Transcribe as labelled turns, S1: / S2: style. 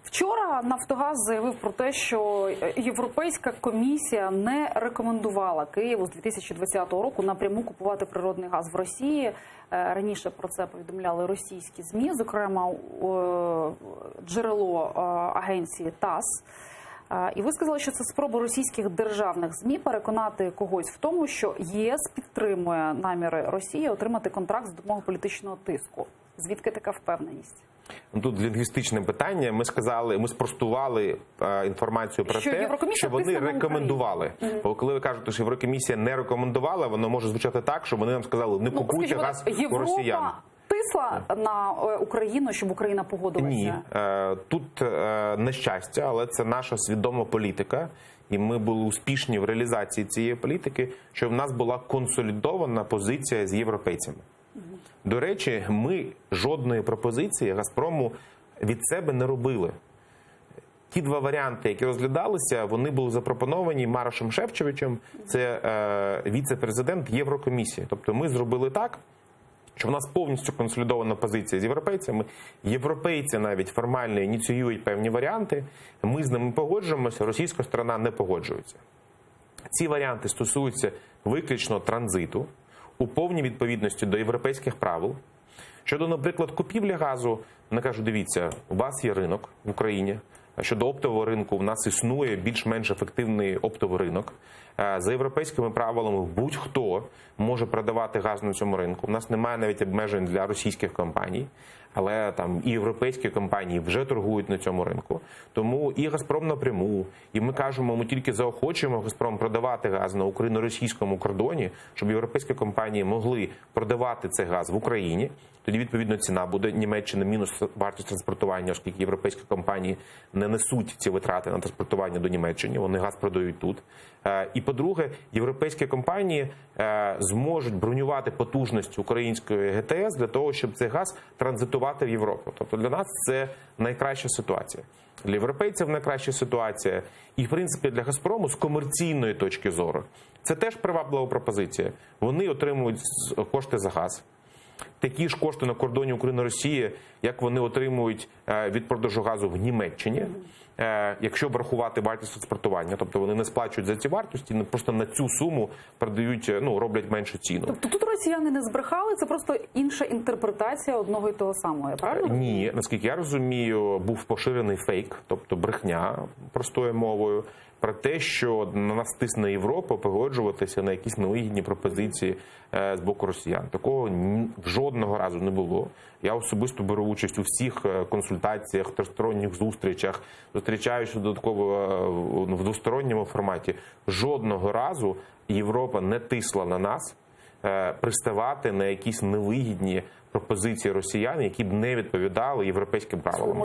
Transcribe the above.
S1: Вчора Нафтогаз заявив про те, що Європейська комісія не рекомендувала Києву з 2020 року напряму купувати природний газ в Росії. Раніше про це повідомляли російські ЗМІ, зокрема джерело агенції ТАСС. І ви сказали, що це спроба російських державних ЗМІ переконати когось в тому, що єС підтримує наміри Росії отримати контракт з допомогою політичного тиску. Звідки така впевненість?
S2: Тут лінгвістичне питання. Ми спростували інформацію про те, що вони рекомендували. Бо коли ви кажете, що Єврокомісія не рекомендувала, воно може звучати так, що вони нам сказали, не купуйте газ у росіян.
S1: Тисла на Україну, щоб Україна погодилася?
S2: Ні. Тут нещастя, але це наша свідома політика. І ми були успішні в реалізації цієї політики, що в нас була консолідована позиція з європейцями. До речі, ми жодної пропозиції «Газпрому» від себе не робили. Ті два варіанти, які розглядалися, вони були запропоновані Марошем Шефчовичем, це віце-президент Єврокомісії. Тобто ми зробили так, що в нас повністю консолідована позиція з європейцями. Європейці навіть формально ініціюють певні варіанти, ми з ними погоджуємося, російська сторона не погоджується. Ці варіанти стосуються виключно транзиту, у повній відповідності до європейських правил. Щодо, наприклад, купівлі газу, вони кажуть, дивіться, у вас є ринок в Україні, щодо оптового ринку в нас існує більш-менш ефективний оптовий ринок. За європейськими правилами будь-хто може продавати газ на цьому ринку. У нас немає навіть обмежень для російських компаній, але там і європейські компанії вже торгують на цьому ринку. Тому і «Газпром» напряму, і ми кажемо, ми тільки заохочуємо «Газпром» продавати газ на україно-російському кордоні, щоб європейські компанії могли продавати цей газ в Україні. Тоді, відповідно, ціна буде Німеччина мінус вартість транспортування, оскільки європейські компанії не несуть ці витрати на транспортування до Німеччини, вони газ продають тут. І, по-друге, європейські компанії зможуть бронювати потужності української ГТС для того, щоб цей газ транзитувати в Європу. Тобто для нас це найкраща ситуація. Для європейців найкраща ситуація. І, в принципі, для «Газпрому» з комерційної точки зору це теж приваблива пропозиція. Вони отримують кошти за газ. Такі ж кошти на кордоні України-Росії, як вони отримують від продажу газу в Німеччині, якщо врахувати вартість транспортування. Тобто вони не сплачують за ці вартості, просто на цю суму продають, роблять меншу ціну.
S1: Тобто тут росіяни не збрехали, це просто інша інтерпретація одного і того самого, правильно?
S2: Ні, наскільки я розумію, був поширений фейк, тобто брехня простою мовою, про те, що на нас тисне Європа погоджуватися на якісь невигідні пропозиції з боку росіян. Такого жодного разу не було. Я особисто беру участь у всіх консультаціях, тристоронніх зустрічах, зустрічаюся додатково в двосторонньому форматі. Жодного разу Європа не тисла на нас приставати на якісь невигідні пропозиції росіян, які б не відповідали європейським правилам.